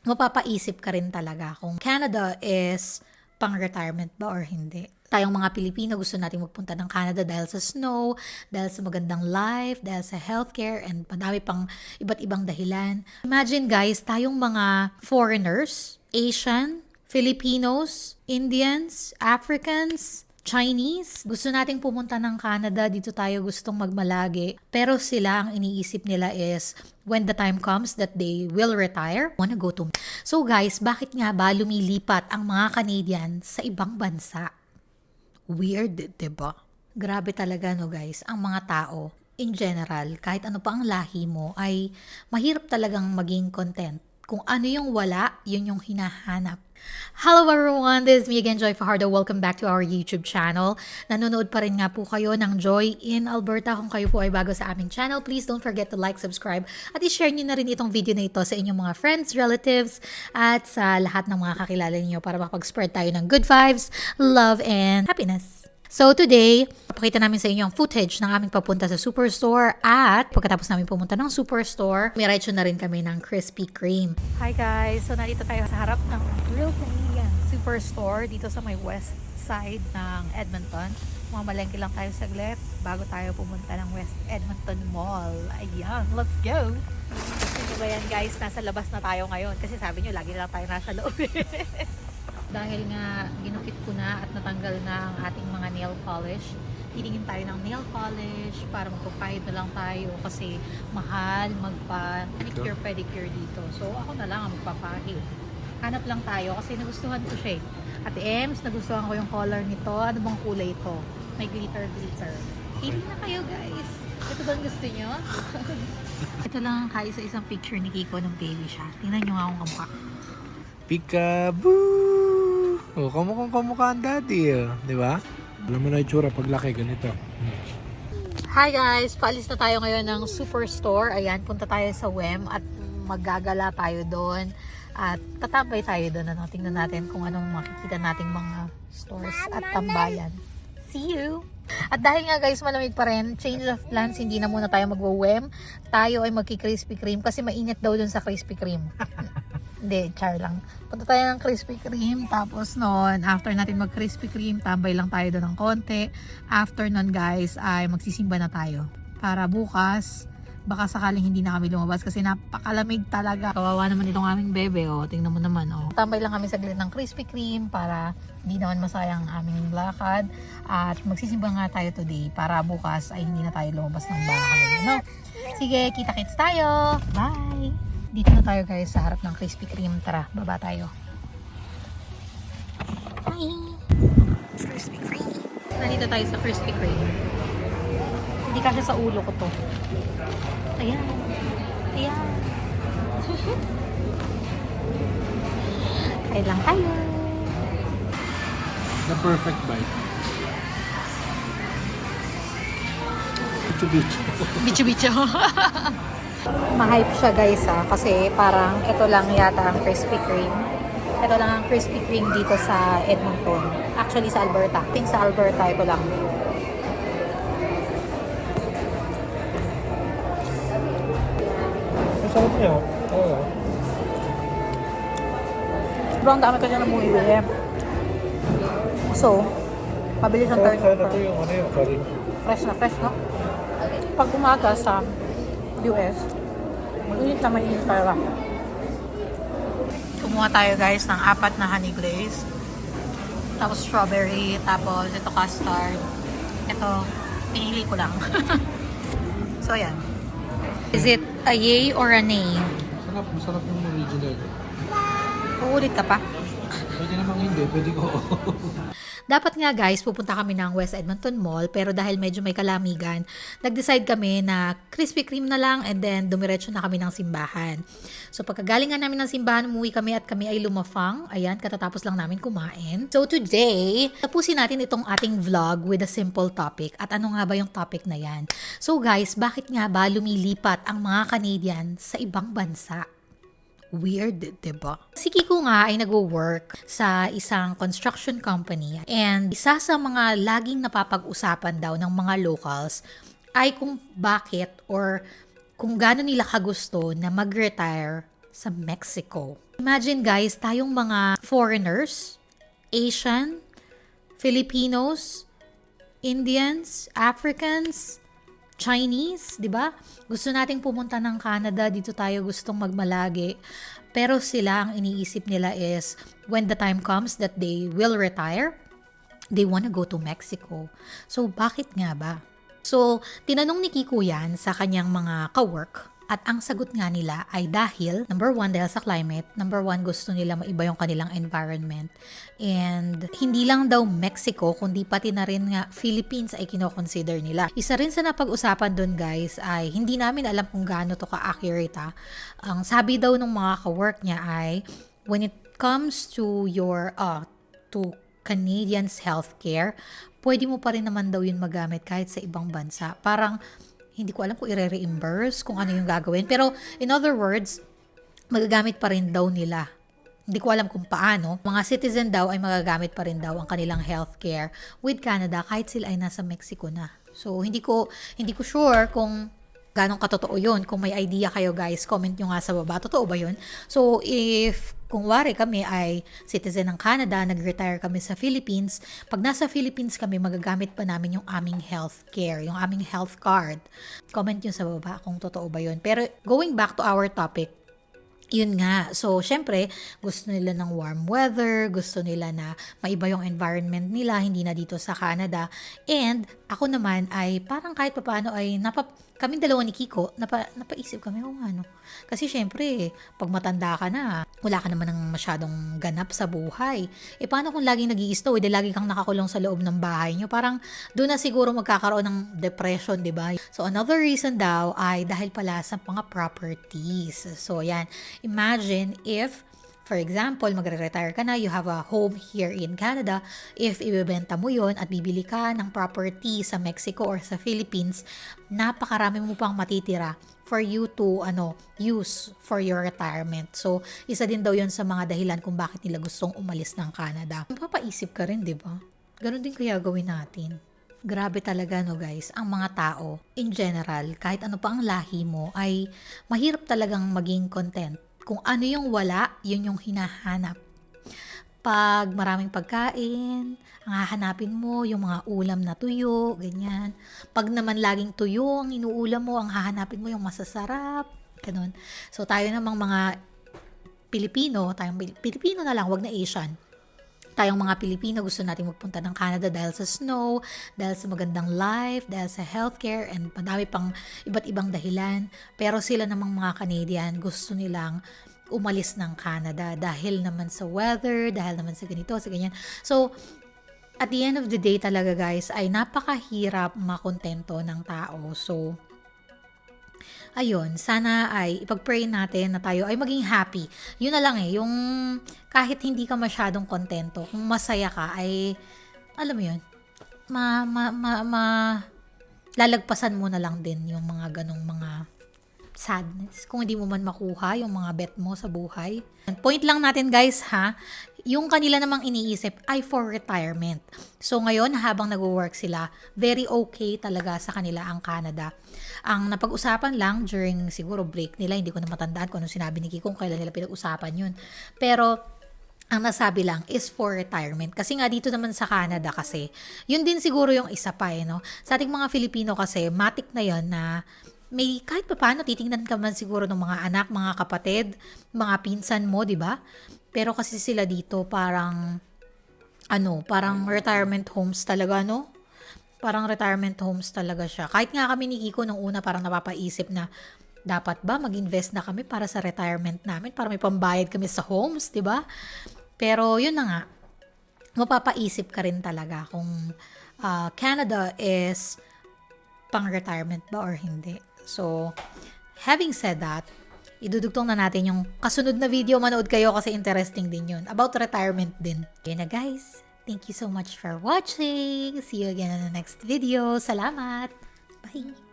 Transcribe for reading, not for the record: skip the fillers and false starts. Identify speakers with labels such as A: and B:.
A: mapapaisip ka rin talaga kung Canada is pang-retirement ba or hindi. Tayong mga Pilipino gusto natin magpunta ng Canada dahil sa snow, dahil sa magandang life, dahil sa healthcare, and madami pang iba't ibang dahilan. Imagine guys, tayong mga foreigners, Asian, Filipinos, Indians, Africans, Chinese, gusto nating pumunta ng Canada, dito tayo gustong magmalagi. Pero sila, ang iniisip nila is, when the time comes that they will retire, wanna go to... So guys, bakit nga ba lumilipat ang mga Canadian sa ibang bansa? Weird, diba? Grabe talaga no guys, ang mga tao, in general, kahit ano pa ang lahi mo, ay mahirap talagang maging content. Kung ano yung wala, yun yung hinahanap. Hello everyone, this is me again, Joy Fajardo. Welcome back to our YouTube channel. Nanonood pa rin nga po kayo ng Joy in Alberta. Kung kayo po ay bago sa aming channel, please don't forget to like, subscribe, at i-share nyo na rin itong video na ito sa inyong mga friends, relatives, at sa lahat ng mga kakilala niyo para makapag-spread tayo ng good vibes, love, and happiness. So today, papakita namin sa inyo ang footage ng aming papunta sa Superstore at pagkatapos namin pumunta ng Superstore, miretso na rin kami ng Krispy Kreme. Hi guys! So nandito tayo sa harap ng Real Canadian Superstore dito sa may west side ng Edmonton. Mamalengke lang tayo saglit bago tayo pumunta ng West Edmonton Mall. Ayan, let's go! Kasi ba yan guys, nasa labas na tayo ngayon kasi sabi nyo, lagi na lang tayo nasa loob. Dahil nga ginupit ko na at natanggal na ang ating mga nail polish, hitingin tayo ng nail polish para magpapahid na lang tayo kasi mahal magpa-manicure pedicure dito. So ako na lang ang magpapahid. Hanap lang tayo kasi nagustuhan ko siya. At Ems, nagustuhan ko yung color nito. Ano bang kulay ito? May glitter. Pili na kayo guys. Ito bang gusto nyo? Ito lang ang kaisa-isang picture ni Kiko ng baby siya. Tingnan nyo nga akong kamukha.
B: Peekaboo! Oh, kamukha ang daddy, di ba? Alam mo na itsura paglaki, ganito.
A: Hi guys! Paalis na tayo ngayon ng Superstore. Ayan, punta tayo sa WEM at maggagala tayo doon. At tatambay tayo doon. Ano? Tingnan natin kung anong makikita nating mga stores at tambayan. See you! At dahil nga guys, malamig pa rin, change of plans, hindi na muna tayo magwo-WEM. Tayo ay magki-Krispy Kreme kasi mainit daw dun sa Krispy Kreme. Hindi, char lang. Punta tayo ng Krispy Kreme, tapos noon, after natin mag Krispy Kreme, tambay lang tayo doon ng konti. After noon guys, ay magsisimba na tayo. Para bukas, baka sakaling hindi na kami lumabas kasi napakalamig talaga. Kawawa naman itong aming bebe, oh. Tingnan mo naman, oh. Tambay lang kami saglit ng Krispy Kreme para hindi naman masayang ang aming lakad. At magsisimba nga tayo today para bukas ay hindi na tayo lumabas ng bahay. No? Sige, kita-kits tayo! Bye! Dito na tayo guys sa harap ng Krispy Kreme. Tara, baba tayo. Hi! Krispy Kreme. Nandito tayo sa Krispy Kreme. Hindi kasi sa ulo ko to. Ayan. Ayan. Kain lang tayo.
B: The perfect bite. Bicho-bicho.
A: Bicho-bicho. Ma-hype siya guys kasi parang ito lang yata ang Krispy Kreme. Ito lang ang Krispy Kreme dito sa Edmonton. Actually sa Alberta. I think sa Alberta ito lang.
B: Masarap niya. Oo.
A: Sobrang dami kasi na bumibili. So, pabilis ang turn over.
B: Ito yung ano yung curry.
A: Fresh na fresh, no? Pag umaga sa US, mainit na mainit talaga. Kumuha tayo guys ng 4 na honey glaze. Tapos strawberry, tapos ito custard. Ito, pinili ko lang. So, ayan. Is it a yay or a nay?
B: Masarap yung original.
A: Uulit ka pa?
B: Pwede namang hindi, pwede ko.
A: Dapat nga guys, pupunta kami ng West Edmonton Mall pero dahil medyo may kalamigan, nag-decide kami na Krispy Kreme na lang and then dumiretso na kami ng simbahan. So pagkagaling nga namin ng simbahan, umuwi kami at kami ay lumafang. Ayan, katatapos lang namin kumain. So today, tapusin natin itong ating vlog with a simple topic. At ano nga ba yung topic na yan? So guys, bakit nga ba lumilipat ang mga Canadian sa ibang bansa? Weird, diba? Si Kiko nga ay nag-work sa isang construction company and isa sa mga laging napapag-usapan daw ng mga locals ay kung bakit or kung gaano nila kagusto na mag-retire sa Mexico. Imagine guys, tayong mga foreigners, Asian, Filipinos, Indians, Africans, Chinese, 'di ba? Gusto nating pumunta ng Canada, dito tayo gustong magmalagi. Pero sila ang iniisip nila is when the time comes that they will retire, they wanna go to Mexico. So bakit nga ba? So tinanong ni Kiko yan sa kanyang mga ka-work. At ang sagot nga nila ay dahil, number one, dahil sa climate. Number one, gusto nila maiba yung kanilang environment. And hindi lang daw Mexico, kundi pati na rin nga Philippines ay kinoconsider nila. Isa rin sa napag-usapan dun guys ay hindi namin alam kung gaano to ka-accurate ha. Ang sabi daw ng mga ka-work niya ay when it comes to your, to Canadians healthcare, pwede mo pa rin naman daw yun magamit kahit sa ibang bansa. Parang hindi ko alam kung i-reimburse, kung ano yung gagawin. Pero, in other words, magagamit pa rin daw nila. Hindi ko alam kung paano. Mga citizen daw ay magagamit pa rin daw ang kanilang healthcare with Canada kahit sila ay nasa Mexico na. So, hindi ko sure kung ganong katotoo yun. Kung may idea kayo guys, comment nyo nga sa baba. Totoo ba yun? So, kung wari kami ay citizen ng Canada, nag-retire kami sa Philippines, pag nasa Philippines kami, magagamit pa namin yung aming health care, yung aming health card. Comment nyo sa baba kung totoo ba yun. Pero going back to our topic, yun nga. So, syempre, gusto nila ng warm weather, gusto nila na maiba yung environment nila, hindi na dito sa Canada. And, ako naman ay parang kahit papaano ay kaming dalawa ni Kiko, napaisip kami kung ano. Kasi syempre, pag matanda ka na, wala ka naman ng masyadong ganap sa buhay. Paano kung laging nag-i-snow, lagi kang nakakulong sa loob ng bahay nyo? Parang doon na siguro magkakaroon ng depression, di ba? So, another reason daw ay dahil pala sa mga properties. So, yan. Imagine if, for example, magre-retire ka na, you have a home here in Canada, if ibebenta mo yon at bibili ka ng property sa Mexico or sa Philippines, napakarami mo pang matitira for you to use for your retirement. So, isa din daw yon sa mga dahilan kung bakit nila gustong umalis ng Canada. Mapapaisip ka rin, di ba? Ganon din kaya gawin natin. Grabe talaga no guys, ang mga tao, in general, kahit ano pa ang lahi mo, ay mahirap talagang maging content. Kung ano yung wala, yun yung hinahanap. Pag maraming pagkain, ang hahanapin mo, yung mga ulam na tuyo, ganyan. Pag naman laging tuyo ang inuulam mo, ang hahanapin mo yung masasarap, ganun. So tayo namang mga Pilipino na lang, wag na Asian. Tayong mga Pilipino, gusto nating magpunta ng Canada dahil sa snow, dahil sa magandang life, dahil sa healthcare, and madami pang iba't ibang dahilan. Pero sila namang mga Canadian, gusto nilang umalis ng Canada dahil naman sa weather, dahil naman sa ganito, sa ganyan. So, at the end of the day talaga guys, ay napakahirap makontento ng tao. So, ayun, sana ay ipag-pray natin na tayo ay maging happy. Yun na lang yung kahit hindi ka masyadong kontento, kung masaya ka ay, alam mo yun, lalagpasan mo na lang din yung mga ganong mga sadness. Kung hindi mo man makuha yung mga bet mo sa buhay. Point lang natin guys ha, yung kanila namang iniisip ay for retirement. So ngayon habang nag-work sila, very okay talaga sa kanila ang Canada. Ang napag-usapan lang during siguro break nila, hindi ko na matandaan kung ano sinabi ni Kiko, kung kailan nila pinag-usapan yun. Pero ang nasabi lang is for retirement. Kasi nga dito naman sa Canada kasi, yun din siguro yung isa pa no. Sa ating mga Filipino kasi, matik na yun na may kahit pa paano titingnan ka man siguro ng mga anak, mga kapatid, mga pinsan mo, di ba? Pero kasi sila dito parang parang retirement homes talaga, no? Parang retirement homes talaga siya. Kahit nga kami ni Kiko nung una parang napapaisip na dapat ba mag-invest na kami para sa retirement namin, para may pambayad kami sa homes, di ba? Pero yun na nga, mapapaisip ka rin talaga kung Canada is pang-retirement ba or hindi. So, having said that, idudugtong na natin yung kasunod na video. Manood kayo kasi interesting din yun. About retirement din. Yun na guys. Thank you so much for watching. See you again in the next video. Salamat. Bye.